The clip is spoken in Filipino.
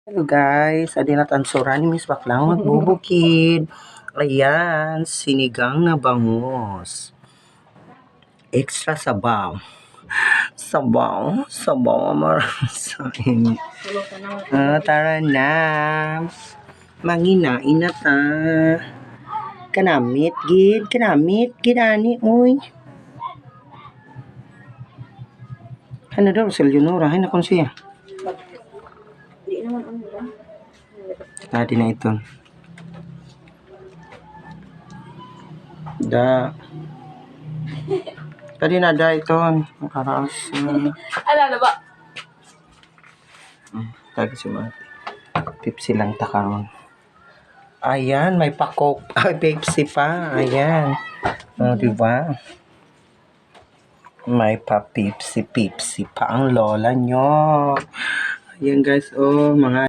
Hello guys, adi na tansuran ni Miss Baklang magbubukid. Ayan, sinigang na bangus. Extra sabaw. Sabaw marasain. Tara na. Manginain na ta. Kanamit gid ani oy. Ano daw sa Leonora, hay nakon siya. Tadi na ito. Tadi na da ito. Nakaraas. Alala ba? Tadi si Mati. Pepsi lang takang. Ayan, may pakok. Ay, Pepsi pa. Ayan. O, diba? May pa Pepsi pa ang lola nyo. Ayan guys, mga